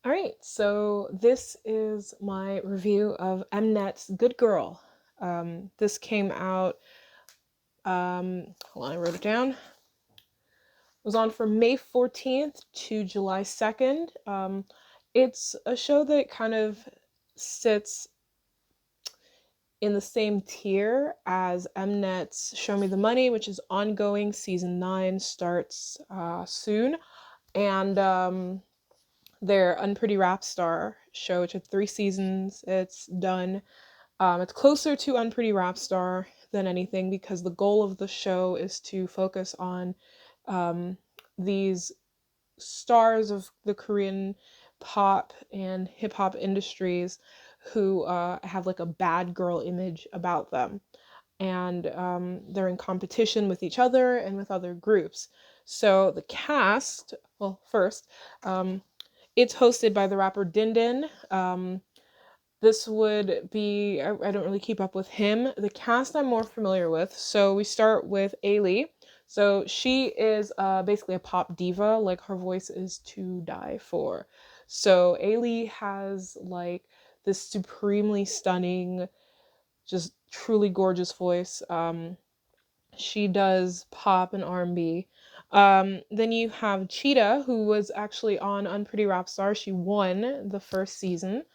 All right, so this is my review of Mnet's Good Girl. This came out, hold on, I wrote it down. It was on from May 14th to July 2nd. It's a show that kind of sits in the same tier as Mnet's Show Me the Money, which is ongoing. Season 9 starts soon. And their Unpretty Rap Star show, which had 3 seasons. It's done. It's closer to Unpretty Rap Star than anything because the goal of the show is to focus on um, these stars of the Korean pop and hip hop industries who have like a bad girl image about them. And they're in competition with each other and with other groups. So the cast, well, first, it's hosted by the rapper Din Din. This would be, I don't really keep up with him. The cast I'm more familiar with. So we start with Ailee. So she is basically a pop diva. Like her voice is to die for. So Ailee has like this supremely stunning, just truly gorgeous voice. She does pop and R&B. Then you have Cheetah, who was actually on Unpretty Rap Star. She won the first season.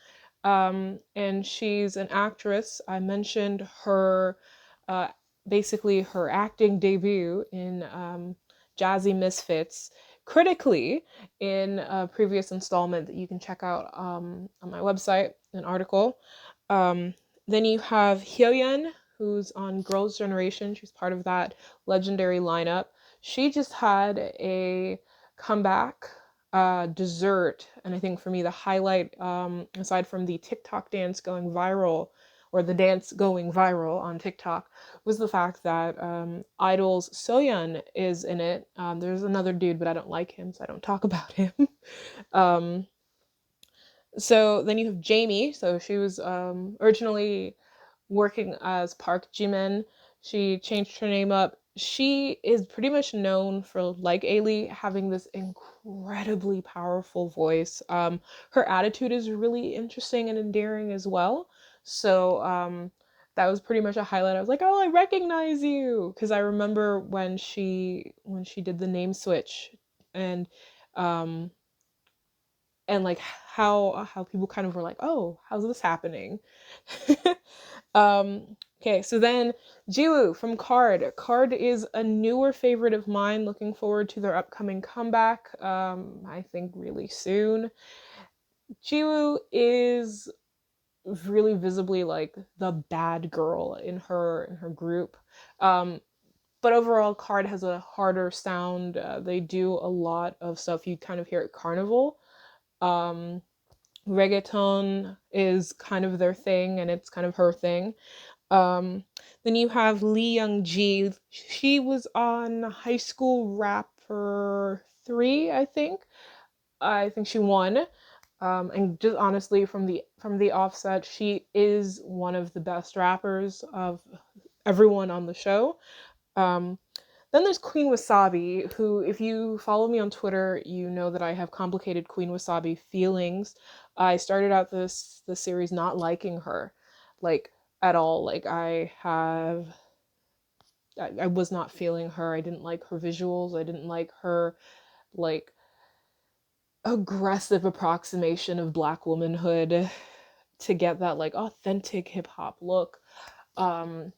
And she's an actress. I mentioned her, uh, basically her acting debut in Jazzy Misfits critically in a previous installment that you can check out on my website, an article. Um, then you have Hyoyeon, who's on Girls' Generation. She's part of that legendary lineup. She just had a comeback, dessert, and I think for me the highlight, aside from the TikTok dance going viral, or the dance going viral on TikTok, was the fact that Idol's Soyeon is in it. There's another dude, but I don't like him, so I don't talk about him. um, so then you have Jamie. So she was originally working as Park Jimin. She changed her name up. She is pretty much known for, like Ailee, having this incredibly powerful voice. Her attitude is really interesting and endearing as well. So that was pretty much a highlight. I was like, "Oh, I recognize you," because I remember when she did the name switch, and um, like how people kind of were like, "Oh, how's this happening?" Okay, so then Jiwoo from Card. Card is a newer favorite of mine. Looking forward to their upcoming comeback. I think really soon. Jiwoo is really visibly like the bad girl in her group. Um, but overall, Card has a harder sound. They do a lot of stuff you kind of hear at Carnival. Um, Reggaeton is kind of their thing, and it's kind of her thing. Um, then you have Lee Youngji. She was on High School Rapper 3, I think. I think she won. And just honestly, from the offset, she is one of the best rappers of everyone on the show. Um, then there's Queen Wasabi, who, if you follow me on Twitter, you know that I have complicated Queen Wasabi feelings. I started out this series not liking her, like at all. Like I was not feeling her. I didn't like her visuals. I didn't like her like aggressive approximation of black womanhood to get that like authentic hip hop look. Um,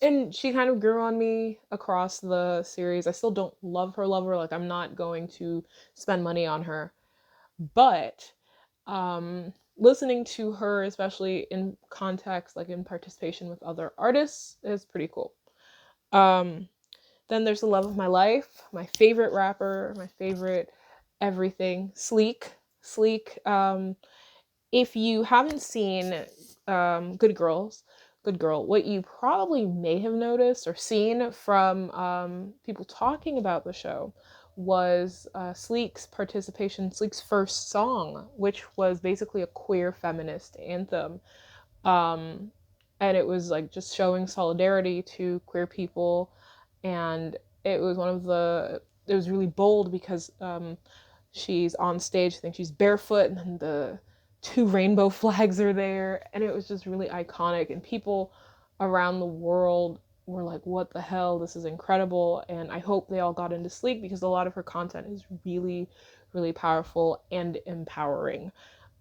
and she kind of grew on me across the series. I still don't love her. Like I'm not going to spend money on her, but listening to her, especially in context, like in participation with other artists, is pretty cool. Um, then there's the love of my life, my favorite rapper, my favorite everything, Sleek. Sleek. If you haven't seen Good Girls, Good Girl, what you probably may have noticed or seen from people talking about the show was Sleek's participation, Sleek's first song, which was basically a queer feminist anthem. Um, and it was like just showing solidarity to queer people. And it was it was really bold because she's on stage. I think she's barefoot, and then the 2 rainbow flags are there, and it was just really iconic, and people around the world were like, what the hell, this is incredible. And I hope they all got into sleep, because a lot of her content is really, really powerful and empowering.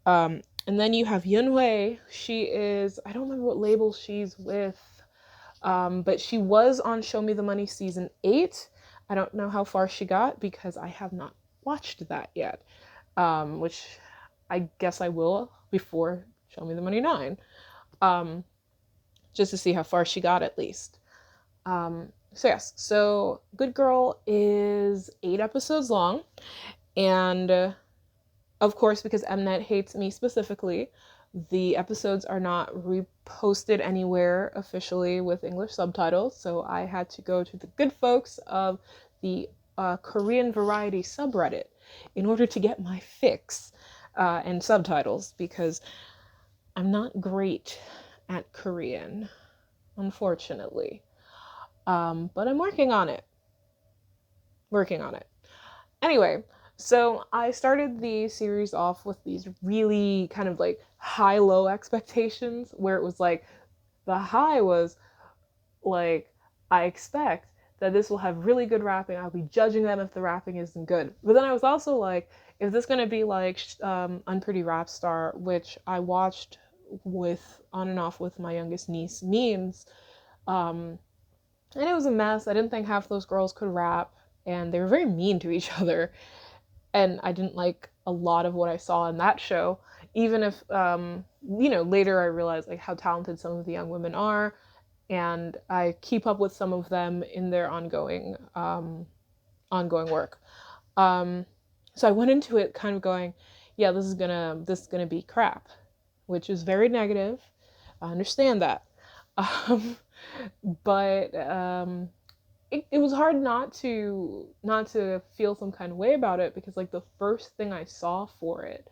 And then you have Yunhui. She is, I don't remember what label she's with, but she was on Show Me the Money season 8. I don't know how far she got, because I have not watched that yet, which I guess I will before Show Me the Money 9, just to see how far she got at least. So yes, so Good Girl is 8 episodes long, and of course, because Mnet hates me specifically, the episodes are not reposted anywhere officially with English subtitles, so I had to go to the good folks of the Korean variety subreddit in order to get my fix and subtitles, because I'm not great at Korean, unfortunately. But I'm working on it. Anyway, so I started the series off with these really kind of like high-low expectations, where it was like, the high was like, I expect that this will have really good rapping. I'll be judging them if the rapping isn't good. But then I was also like, is this going to be like Unpretty Rap Star, which I watched with on and off with my youngest niece memes, and it was a mess. I didn't think half those girls could rap, and they were very mean to each other, and I didn't like a lot of what I saw in that show, even if later I realized like how talented some of the young women are, and I keep up with some of them in their ongoing work. So I went into it kind of going, yeah, this is gonna be crap, which is very negative. I understand that. But it was hard not to feel some kind of way about it, because like the first thing I saw for it,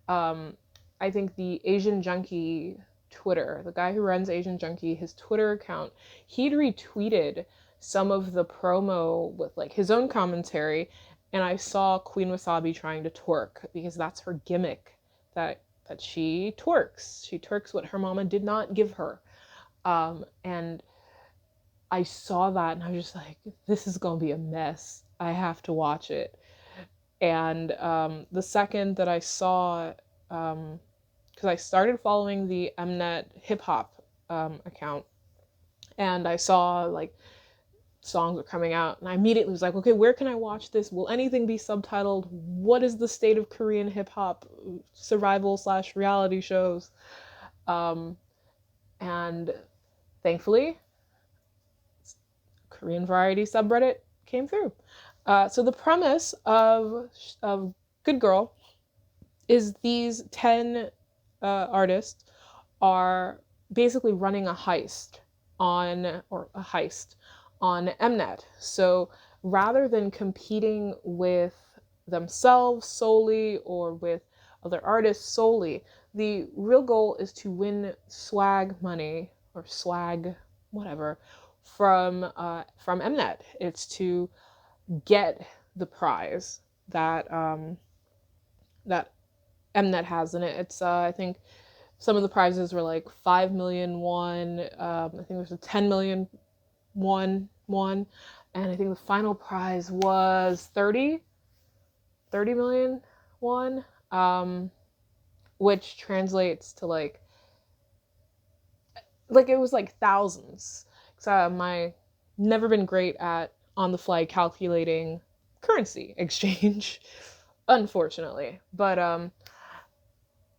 I think the Asian Junkie Twitter, the guy who runs Asian Junkie, his Twitter account, he'd retweeted some of the promo with like his own commentary, and I saw Queen Wasabi trying to twerk, because that's her gimmick, that she twerks. She twerks what her mama did not give her. And I saw that and I was just like, this is gonna be a mess. I have to watch it. And the second that I saw, because I started following the mnet hip hop account, and I saw like songs were coming out, and I immediately was like, okay, where can I watch this? Will anything be subtitled? What is the state of Korean hip hop survival / reality shows? And thankfully, Korean variety subreddit came through. So the premise of Good Girl is these 10 artists are basically running a heist on mnet. So rather than competing with themselves solely or with other artists solely, the real goal is to win swag money, or swag whatever, from mnet. It's to get the prize that that mnet has in it. It's I think some of the prizes were like 5 million won. I think there's a 10 million won, and I think the final prize was 30 million won, which translates to like it was like thousands. So my never been great at on the fly calculating currency exchange, unfortunately. But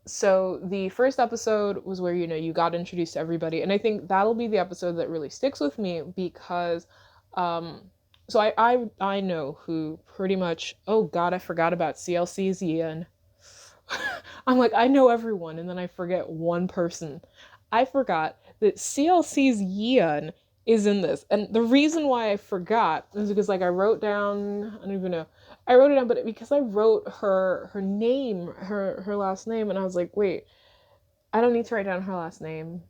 so the first episode was where you got introduced to everybody, and I think that'll be the episode that really sticks with me, because so I know who pretty much, oh god, I forgot about CLC's Ian. I'm like, I know everyone, and then I forget one person. I forgot that CLC's Yeon is in this. And the reason why I forgot is because like I wrote down, I don't even know. I wrote it down, but because I wrote her name, her last name, and I was like, wait, I don't need to write down her last name.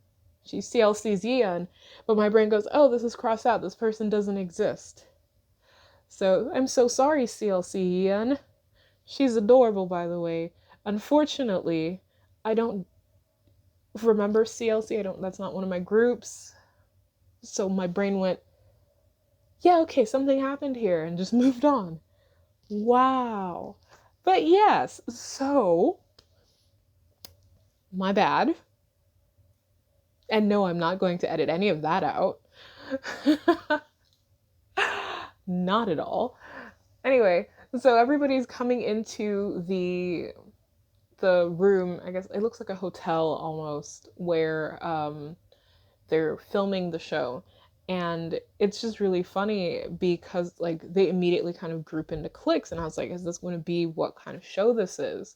She's CLC's Yeon. But my brain goes, oh, this is crossed out. This person doesn't exist. So I'm so sorry, CLC Yeon. She's adorable, by the way. Unfortunately, I don't remember CLC. I don't. That's not one of my groups. So my brain went, yeah, okay, something happened here, and just moved on. Wow. But yes, so my bad. And no, I'm not going to edit any of that out. Not at all. Anyway, so everybody's coming into the room. I guess it looks like a hotel almost, where they're filming the show. And it's just really funny because like they immediately kind of group into cliques, and I was like, is this going to be what kind of show this is?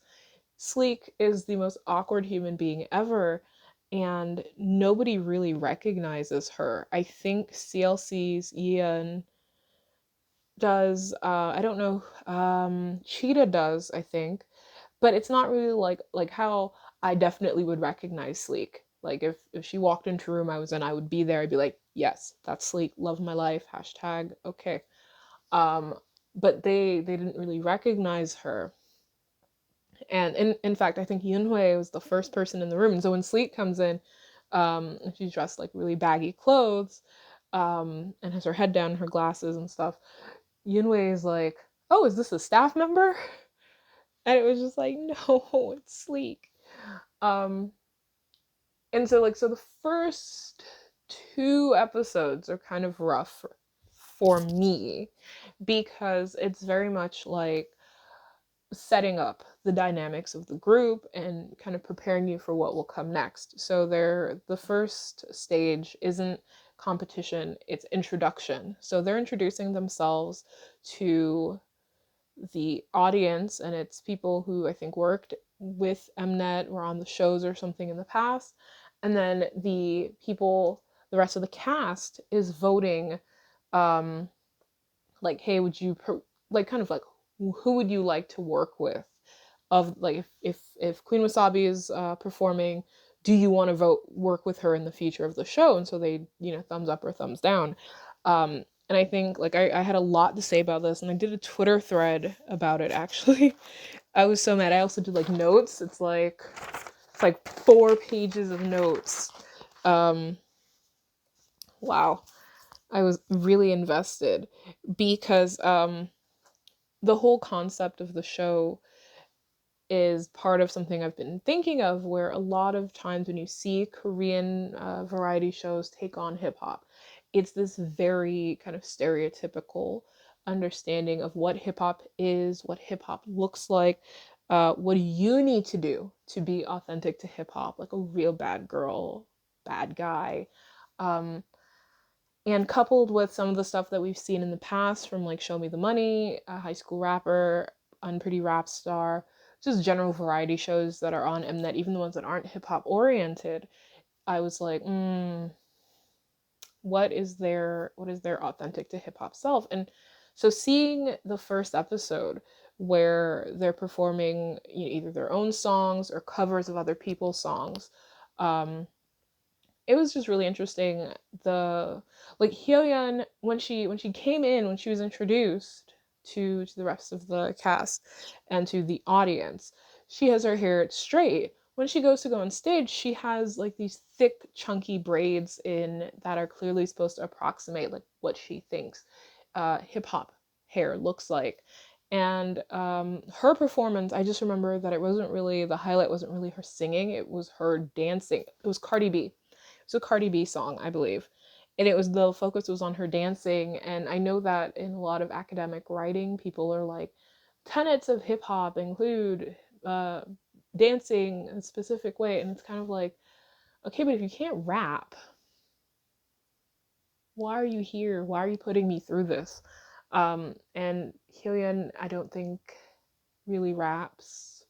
Sleek is the most awkward human being ever, and nobody really recognizes her. I think CLC's Ian does, I don't know, Cheetah does, I think, but it's not really like how I definitely would recognize Sleek. Like if she walked into a room I was in, I would be there. I'd be like, yes, that's Sleek. Love my life. Hashtag okay. Um, but they didn't really recognize her. And in fact, I think Yunhui was the first person in the room. And so when Sleek comes in, she's dressed like really baggy clothes, and has her head down, her glasses and stuff. Yunhui is like, "Oh, is this a staff member?" And it was just like, "No, it's Sleek." Um, and so like so the first two episodes are kind of rough for me because it's very much like setting up the dynamics of the group and kind of preparing you for what will come next. So the first stage isn't competition, it's introduction. So they're introducing themselves to the audience, and it's people who I think worked with mnet or on the shows or something in the past. And then the rest of the cast is voting, um, like, hey, would you like kind of like who would you like to work with? Of like if Queen Wasabi is performing, do you want to work with her in the future of the show? And so they, thumbs up or thumbs down. And I think like I had a lot to say about this, and I did a Twitter thread about it actually. I was so mad. I also did like notes. It's like 4 pages of notes. Um, wow. I was really invested because the whole concept of the show is part of something I've been thinking of, where a lot of times when you see Korean variety shows take on hip hop, it's this very kind of stereotypical understanding of what hip hop is, what hip hop looks like, what do you need to do to be authentic to hip hop, like a real bad girl, bad guy. Um, and coupled with some of the stuff that we've seen in the past from like Show Me the Money, a High School Rapper, Unpretty Rap Star, just general variety shows that are on mnet, even the ones that aren't hip hop oriented, I was like, what is their authentic to hip hop self? And so seeing the first episode where they're performing either their own songs or covers of other people's songs, it was just really interesting. The like Hyoyeon, when she came in, when she was introduced to the rest of the cast and to the audience, she has her hair straight. When she goes to go on stage, she has like these thick, chunky braids in that are clearly supposed to approximate like what she thinks hip hop hair looks like. And her performance, I just remember that it wasn't really the highlight. Wasn't really her singing; it was her dancing. It was Cardi B. It's a Cardi B song, I believe. And it was the focus was on her dancing. And I know that in a lot of academic writing, people are like, tenets of hip hop include uh, dancing in a specific way. And it's kind of like, okay, but if you can't rap, why are you here? Why are you putting me through this? And Hyoyeon, I don't think really raps.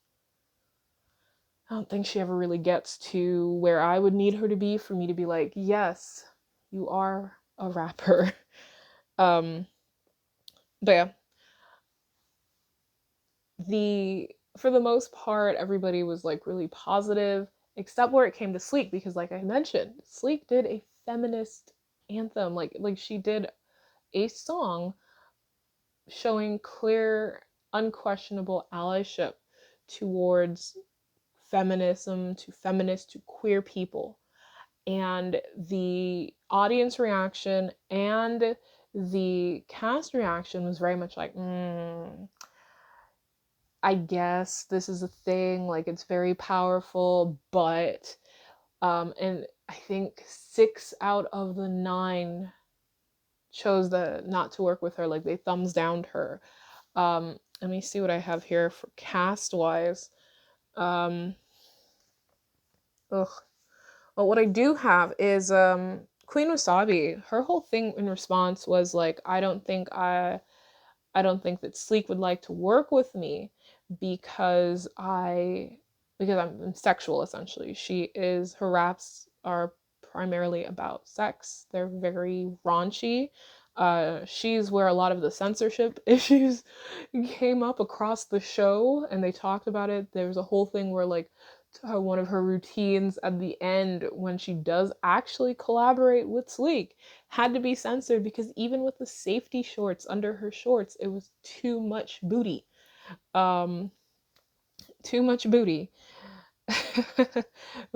I don't think she ever really gets to where I would need her to be for me to be like, yes, you are a rapper. Um, but yeah, for the most part, everybody was like really positive, except where it came to Sleek, because like I mentioned, Sleek did a feminist anthem. Like she did a song showing clear unquestionable allyship towards feminism, to feminists, to queer people. And the audience reaction and the cast reaction was very much like, I guess this is a thing, like it's very powerful, but and I think 6 out of the 9 chose not to work with her, like they thumbs downed her. Let me see what I have here for cast wise. Ugh. Well, what I do have is Queen Wasabi. Her whole thing in response was like, I don't think that Sleek would like to work with me because I'm sexual essentially. Her raps are primarily about sex. They're very raunchy. She's where a lot of the censorship issues came up across the show, and they talked about it. There was a whole thing where like one of her routines at the end when she does actually collaborate with Sleek had to be censored because even with the safety shorts under her shorts, it was too much booty. Too much booty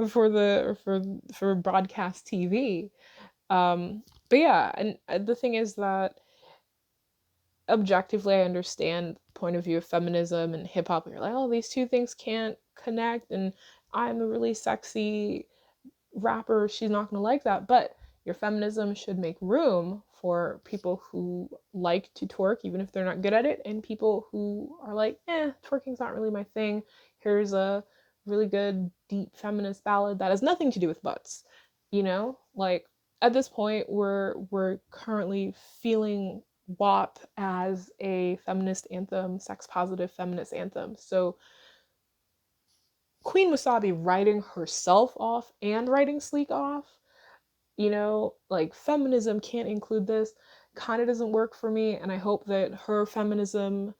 for broadcast TV. But yeah, and the thing is that objectively I understand the point of view of feminism and hip hop. You're like, oh, these two things can't connect, and I'm a really sexy rapper, she's not going to like that. But your feminism should make room for people who like to twerk, even if they're not good at it, and people who are like, twerking's not really my thing. Here's a really good, deep feminist ballad that has nothing to do with butts. You know, like at this point, we're currently feeling WAP as a feminist anthem, sex positive feminist anthem. So Queen Wasabi writing herself off and writing Sleek off, like feminism can't include this, kind of doesn't work for me. And I hope that her feminism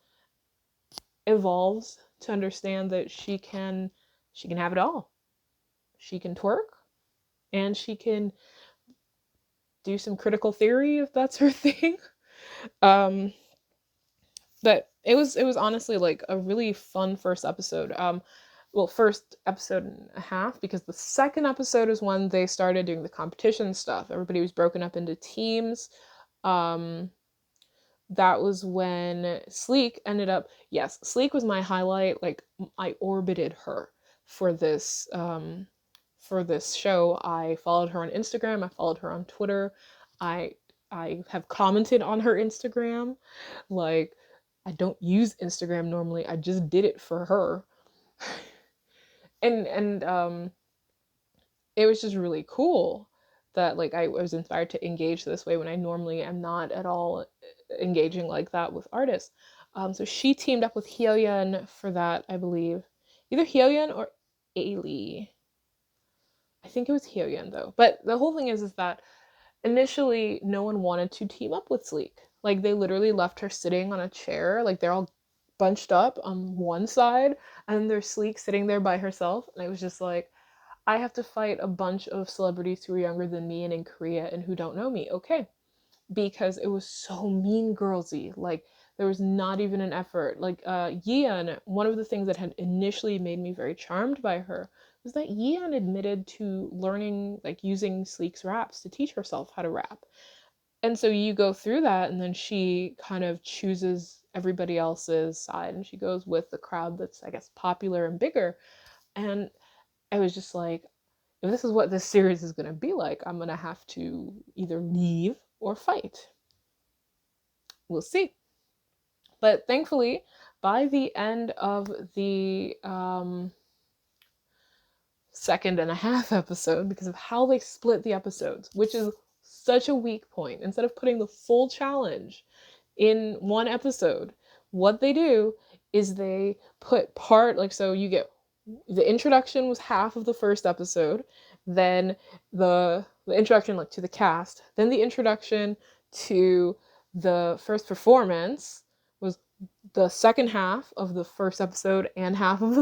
evolves to understand that she can have it all. She can twerk and she can do some critical theory if that's her thing. um but it was honestly like a really fun first episode. First episode and a half, because the second episode is when they started doing the competition stuff. Everybody was broken up into teams. um that was when Sleek ended up, yes, Sleek was my highlight. Like I orbited her for this show. I followed her on Instagram, I followed her on Twitter. I have commented on her Instagram. Like, I don't use Instagram normally. I just did it for her. and it was just really cool that like I was inspired to engage this way when I normally am not at all engaging like that with artists. So she teamed up with Hyoyeon for that, I believe. Either Hyoyeon or Ailee. I think it was Hyoyeon though. But the whole thing is that initially no one wanted to team up with Sleek. Like they literally left her sitting on a chair, like they're all bunched up on one side, and there's Sleek sitting there by herself. And I was just like, I have to fight a bunch of celebrities who are younger than me and in Korea and who don't know me. Okay. Because it was so mean girlsy. Like there was not even an effort. Like Yeon, one of the things that had initially made me very charmed by her was that Yeon admitted to learning, like using Sleek's raps to teach herself how to rap. And so you go through that, and then she kind of chooses everybody else's side, and she goes with the crowd that's, I guess, popular and bigger. And I was just like, if this is what this series is going to be like, I'm going to have to either leave or fight. We'll see. But thankfully, by the end of the second and a half episode, because of how they split the episodes, which is such a weak point, instead of putting the full challenge in one episode, what they do is they put so you get the introduction was half of the first episode, then the introduction like to the cast, then the introduction to the first performance was the second half of the first episode and half of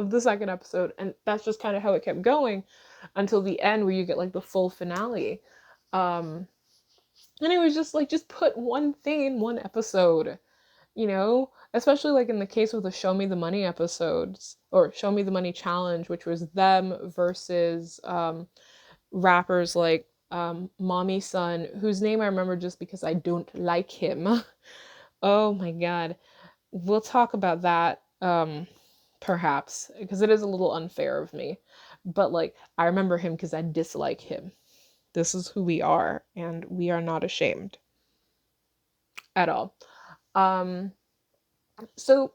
the second episode, and that's just kind of how it kept going until the end where you get like the full finale. And it was just like, just put one thing in one episode, especially like in the case of the Show Me the Money episodes or Show Me the Money challenge, which was them versus rappers like Mommy Son, whose name I remember just because I don't like him. Oh my god. We'll talk about that perhaps because it is a little unfair of me. But like I remember him because I dislike him. This is who we are and we are not ashamed at all. Um so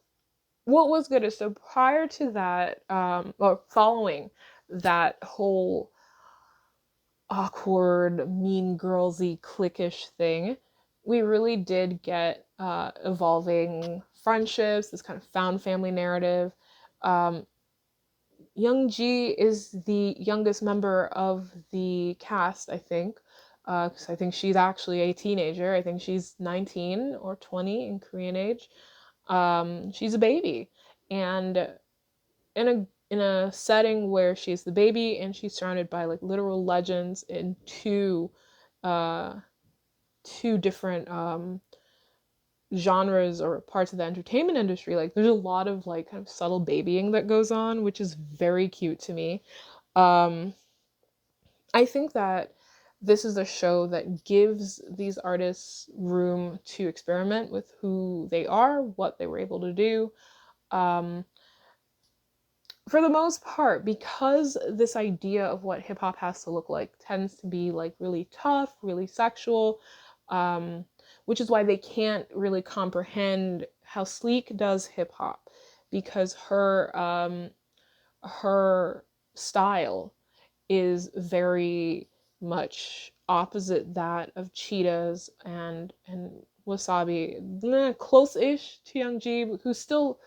what was good is so prior to that or following that whole awkward, mean girlsy, cliquish thing, we really did get evolving friendships, this kind of found family narrative. Um, Youngji is the youngest member of the cast, I think, because I think she's actually a teenager. I think she's 19 or 20 in Korean age. She's a baby, and in a setting where she's the baby and she's surrounded by like literal legends in uh two different genres or parts of the entertainment industry, like there's a lot of like kind of subtle babying that goes on, which is very cute to me. um I think that this is a show that gives these artists room to experiment with who they are, what they were able to do. um for the most part, because this idea of what hip hop has to look like tends to be like really tough, really sexual, um, which is why they can't really comprehend how Sleek does hip hop, because her style is very much opposite that of Cheetah's and Wasabi, close-ish to Youngji, who's still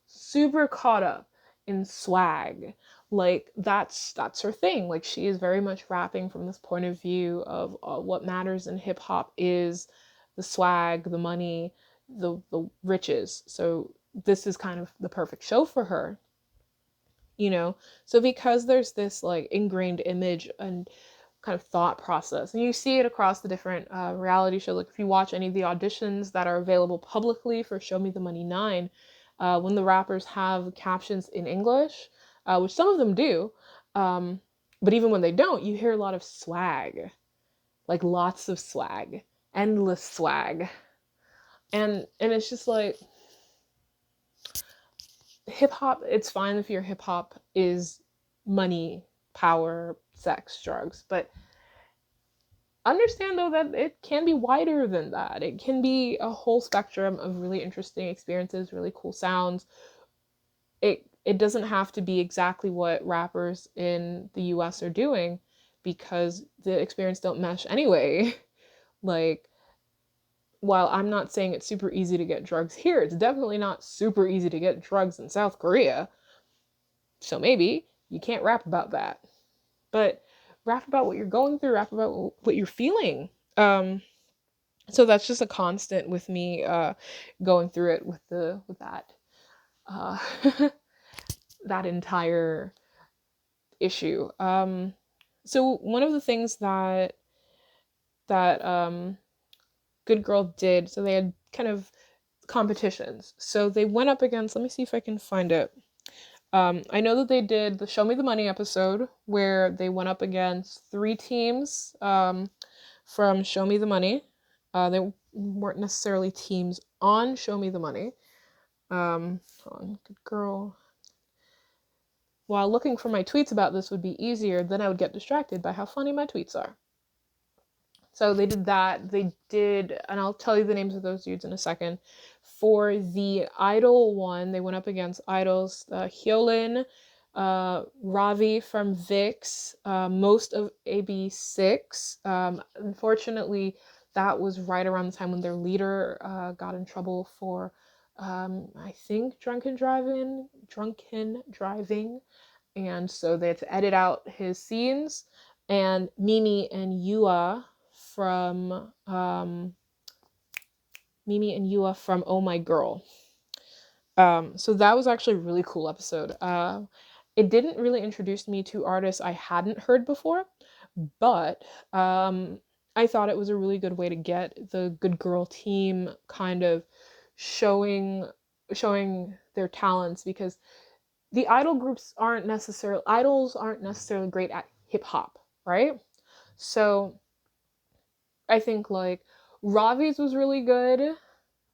super caught up in swag. Like that's her thing. Like she is very much rapping from this point of view of what matters in hip hop is the swag, the money, the riches. So this is kind of the perfect show for her, you know. So because there's this like ingrained image and kind of thought process, and you see it across the different reality shows. Like if you watch any of the auditions that are available publicly for Show Me the Money 9, when the rappers have captions in English, which some of them do, um, but even when they don't, you hear a lot of swag, like lots of swag, endless swag. And it's just like hip hop, it's fine if your hip hop is money, power, sex, drugs, but understand though that it can be wider than that. It can be a whole spectrum of really interesting experiences, really cool sounds. It doesn't have to be exactly what rappers in the US are doing because the experience don't mesh anyway. Like while I'm not saying it's super easy to get drugs here, it's definitely not super easy to get drugs in South Korea. So maybe you can't rap about that. But rap about what you're going through, rap about what you're feeling. So that's just a constant with me going through it with that uh, that entire issue. So one of the things that Good Girl did, so they had kind of competitions. So they went up against, let me see if I can find it. I know that they did the Show Me the Money episode where they went up against three teams from Show Me the Money. They weren't necessarily teams on Show Me the Money. Hold on, Good Girl. While looking for my tweets about this would be easier, then I would get distracted by how funny my tweets are. So they did that. They did, and I'll tell you the names of those dudes in a second. For the Idol one, they went up against Idols, Hyolyn, Ravi from VIX, most of AB6. Unfortunately, that was right around the time when their leader got in trouble for, I think, drunken driving, and so they had to edit out his scenes. And from Mimi and Yua from Oh My Girl. So that was actually a really cool episode. It didn't really introduce me to artists I hadn't heard before, but I thought it was a really good way to get the Good Girl team kind of showing showing their talents, because the idols aren't necessarily great at hip hop, right? So I think like Ravi's was really good.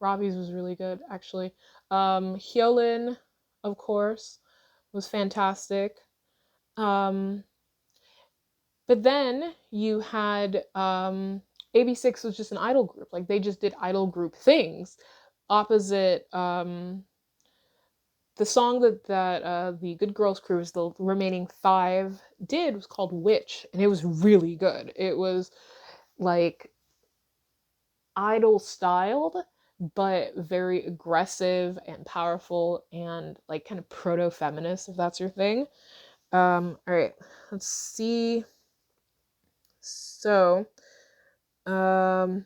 Ravi's was really good actually. Hyolyn, of course, was fantastic. Um, but then you had AB6 was just an idol group. Like they just did idol group things. Opposite the song that the Good Girls Cruise, the remaining five, did was called Witch, and it was really good. It was like idol styled, but very aggressive and powerful and like kind of proto feminist, if that's your thing. All right, let's see. So, um,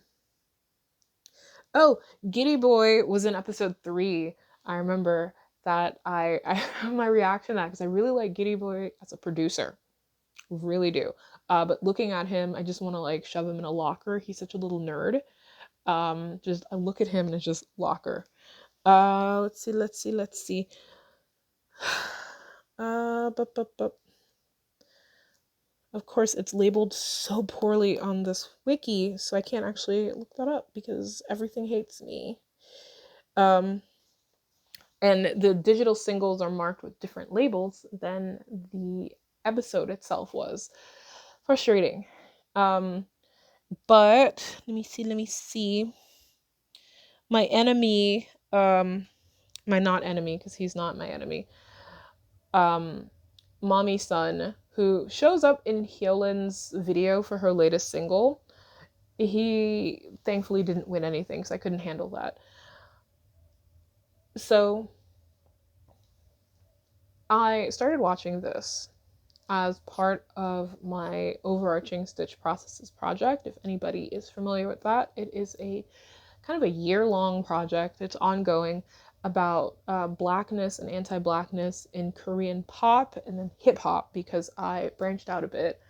oh, Giddy Boy was in episode 3. I remember that I my reaction to that because I really like Giddy Boy as a producer, really do. But looking at him, I just want to like shove him in a locker. He's such a little nerd. Just I look at him and it's just locker. Let's see. But of course, it's labeled so poorly on this wiki, so I can't actually look that up because everything hates me. And the digital singles are marked with different labels than the episode itself was. Frustrating. But let me see. My enemy, my not enemy, because he's not my enemy, mommy son, who shows up in Hyolyn's video for her latest single. He thankfully didn't win anything, so I couldn't handle that. So I started watching this as part of my overarching Stitch Processes project. If anybody is familiar with that, it is a kind of a year-long project. It's ongoing about blackness and anti-blackness in Korean pop and then hip-hop, because I branched out a bit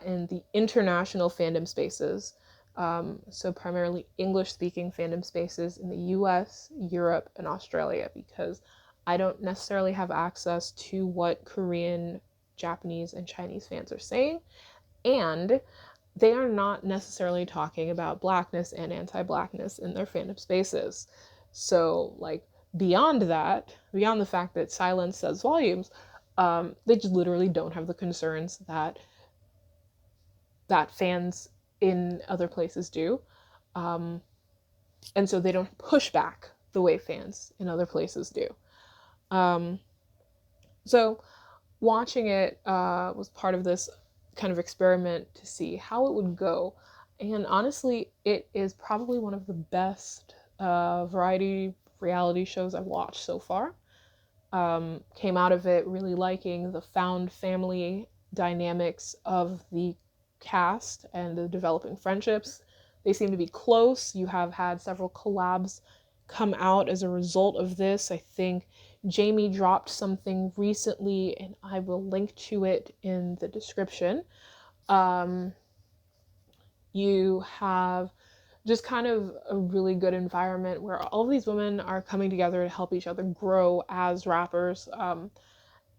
in the international fandom spaces. So primarily English-speaking fandom spaces in the US, Europe, and Australia, because I don't necessarily have access to what Korean, Japanese, and Chinese fans are saying. And they are not necessarily talking about blackness and anti-blackness in their fandom spaces. So, like, beyond that, beyond the fact that silence says volumes, they just literally don't have the concerns that fans in other places do. And so they don't push back the way fans in other places do. So watching it was part of this kind of experiment to see how it would go. And honestly, it is probably one of the best variety reality shows I've watched so far. Came out of it really liking the found family dynamics of the cast and the developing friendships. They seem to be close. You have had several collabs come out as a result of this. I think Jamie dropped something recently, and I will link to it in the description. You have just kind of a really good environment where all of these women are coming together to help each other grow as rappers.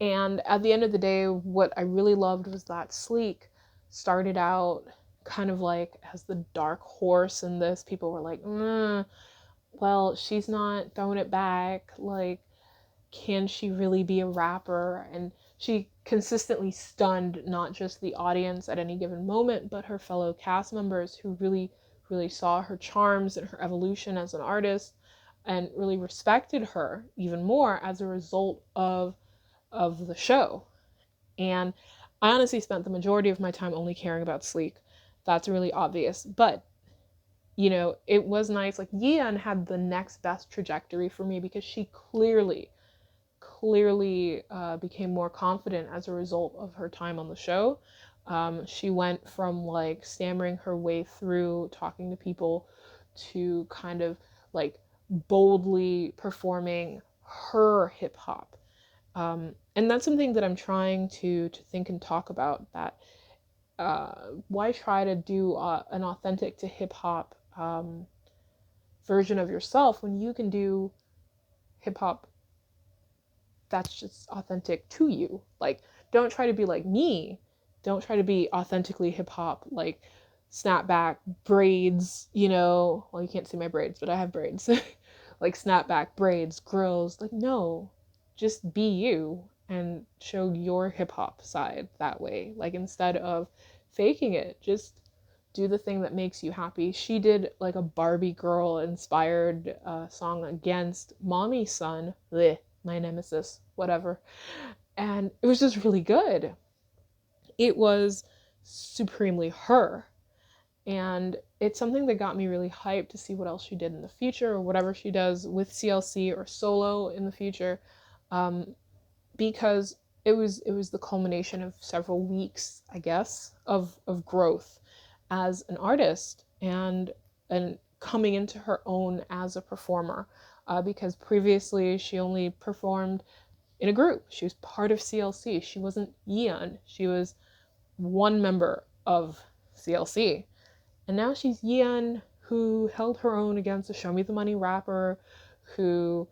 And at the end of the day, what I really loved was that Sleek started out kind of like as the dark horse in this. People were like, well, she's not throwing it back. Like, can she really be a rapper? And she consistently stunned not just the audience at any given moment, but her fellow cast members who really, really saw her charms and her evolution as an artist and really respected her even more as a result of the show. And I honestly spent the majority of my time only caring about Sleek. That's really obvious. But, you know, it was nice. Like, Yeon had the next best trajectory for me because she clearly became more confident as a result of her time on the show. She went from like stammering her way through talking to people to kind of like boldly performing her hip hop. And that's something that I'm trying to think and talk about. That why try to do an authentic to hip hop version of yourself when you can do hip hop that's just authentic to you. Like, don't try to be like me. Don't try to be authentically hip hop, like snapback, braids, you know. Well, you can't see my braids, but I have braids. Like snapback, braids, grills. Like, no, just be you and show your hip hop side that way. Like, instead of faking it, just do the thing that makes you happy. She did like a Barbie girl inspired song against Mommy's Son, bleh, my nemesis, whatever. And it was just really good. It was supremely her. And it's something that got me really hyped to see what else she did in the future, or whatever she does with CLC or solo in the future, because it was the culmination of several weeks, I guess, of growth as an artist and coming into her own as a performer. Because previously she only performed in a group. She was part of CLC. She wasn't Yeon. She was one member of CLC. And now she's Yeon, who held her own against a Show Me the Money rapper, who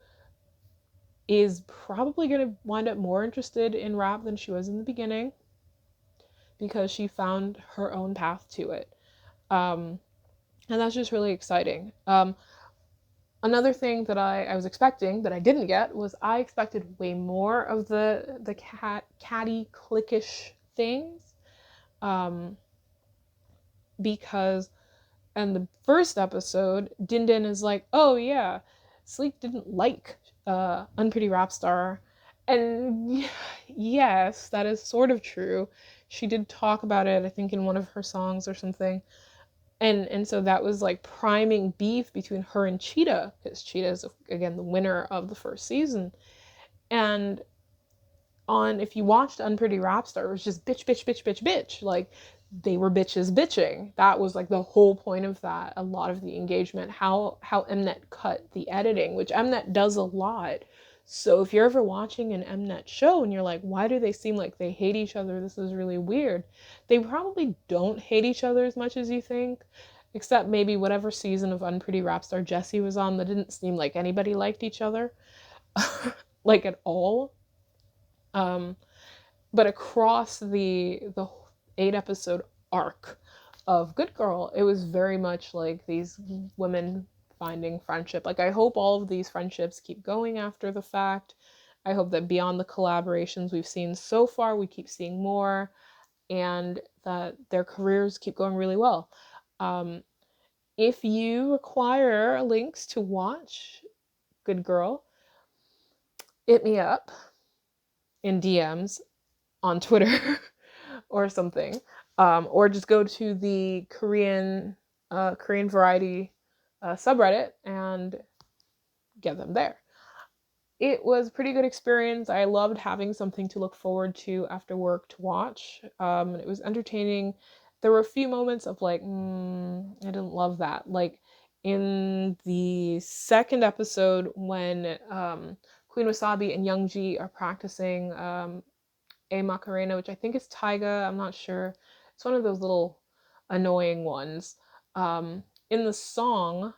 is probably going to wind up more interested in rap than she was in the beginning, because she found her own path to it. And that's just really exciting. Another thing that I was expecting that I didn't get was I expected way more of the catty cliquish things, because in the first episode, Din Din is like, oh yeah, Sleek didn't like Unpretty Rap Star. And yes, that is sort of true. She did talk about it, I think, in one of her songs or something. And so that was like priming beef between her and Cheetah, because Cheetah is, again, the winner of the first season. And if you watched Unpretty Rap Star, it was just bitch, bitch, bitch, bitch, bitch. Like, they were bitches bitching. That was like the whole point of that. A lot of the engagement, how mnet cut the editing, which mnet does a lot. So if you're ever watching an mnet show and you're like, why do they seem like they hate each other? This is really weird. They probably don't hate each other as much as you think, except maybe whatever season of Unpretty Rap Star Jessie was on, that didn't seem like anybody liked each other, like at all. But across the 8 episode arc of Good Girl, it was very much like these women finding friendship. Like, I hope all of these friendships keep going after the fact. I hope that beyond the collaborations we've seen so far, we keep seeing more, and that their careers keep going really well. If you require links to watch Good Girl, hit me up in DMs on Twitter or something, or just go to the Korean Variety subreddit and get them there. It was a pretty good experience. I loved having something to look forward to after work to watch. It was entertaining. There were a few moments of like, I didn't love that. Like in the second episode when Queen Wasabi and Youngji are practicing a Macarena, which I think is Taiga. I'm not sure. It's one of those little annoying ones. In the song,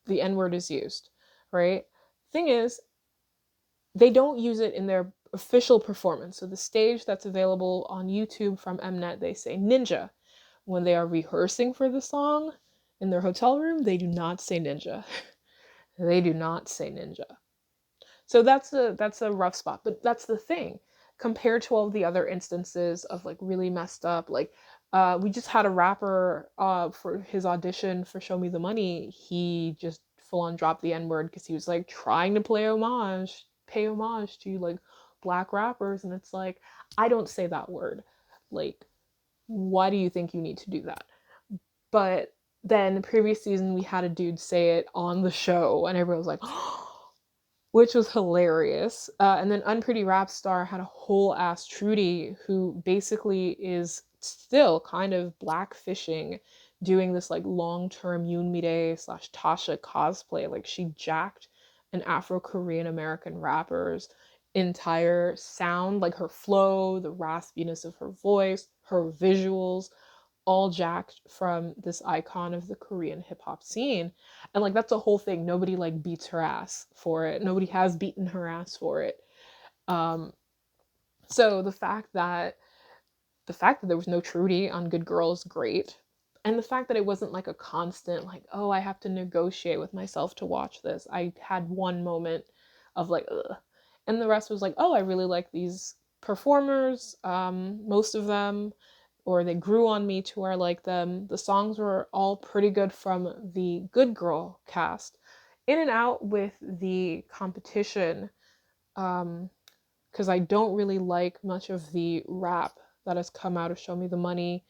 the N word is used, right? Thing is, they don't use it in their official performance. So the stage that's available on YouTube from mnet, they say ninja. When they are rehearsing for the song in their hotel room, they do not say ninja. They do not say ninja. So that's a rough spot, but that's the thing. Compared to all the other instances of like really messed up, like we just had a rapper for his audition for Show Me the Money, he just full on dropped the N-word because he was like trying to pay homage to like black rappers, and it's like, I don't say that word. Like, why do you think you need to do that? But then the previous season we had a dude say it on the show and everyone was like, oh, which was hilarious. And then Unpretty Rap Star had a whole ass Trudy who basically is still kind of blackfishing, doing this like long-term Yoonmide / Tasha cosplay. Like, she jacked an Afro-Korean American rapper's entire sound, like her flow, the raspiness of her voice, her visuals, all jacked from this icon of the Korean hip hop scene. And like that's a whole thing. Nobody like beats her ass for it. Nobody has beaten her ass for it. Um, so the fact that there was no Trudy on Good Girl is great. And the fact that it wasn't like a constant, like, oh, I have to negotiate with myself to watch this. I had one moment of like, ugh. And the rest was like, oh, I really like these performers, most of them, or they grew on me to where I like them. The songs were all pretty good from the Good Girl cast. In and out with the competition, because I don't really like much of the rap that has come out of Show Me the Money.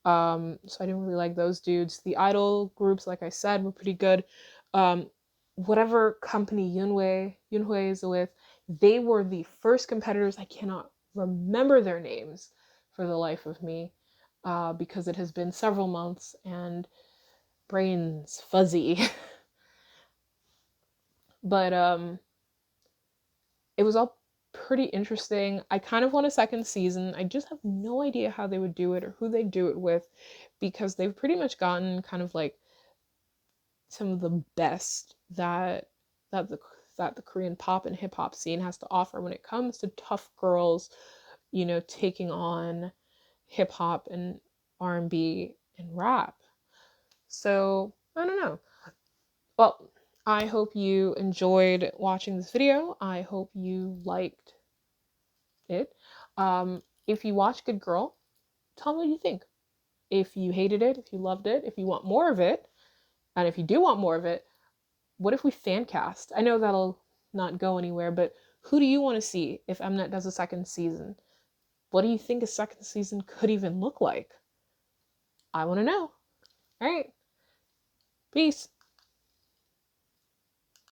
So I didn't really like those dudes. The idol groups, like I said, were pretty good. Um, Whatever company Yunhui is with, they were the first competitors. I cannot remember their names for the life of me, because it has been several months and brains fuzzy. But it was all pretty interesting. I kind of want a second season. I just have no idea how they would do it or who they do it with, because they've pretty much gotten kind of like some of the best that the that the Korean pop and hip hop scene has to offer when it comes to tough girls, taking on hip hop and R&B and rap. So, I don't know. Well, I hope you enjoyed watching this video. I hope you liked it. If you watch Good Girl, tell me what you think. If you hated it, if you loved it, if you want more of it, and if you do want more of it, what if we fan cast? I know that'll not go anywhere, but who do you want to see if Mnet does a second season? What do you think a second season could even look like? I want to know. All right. Peace.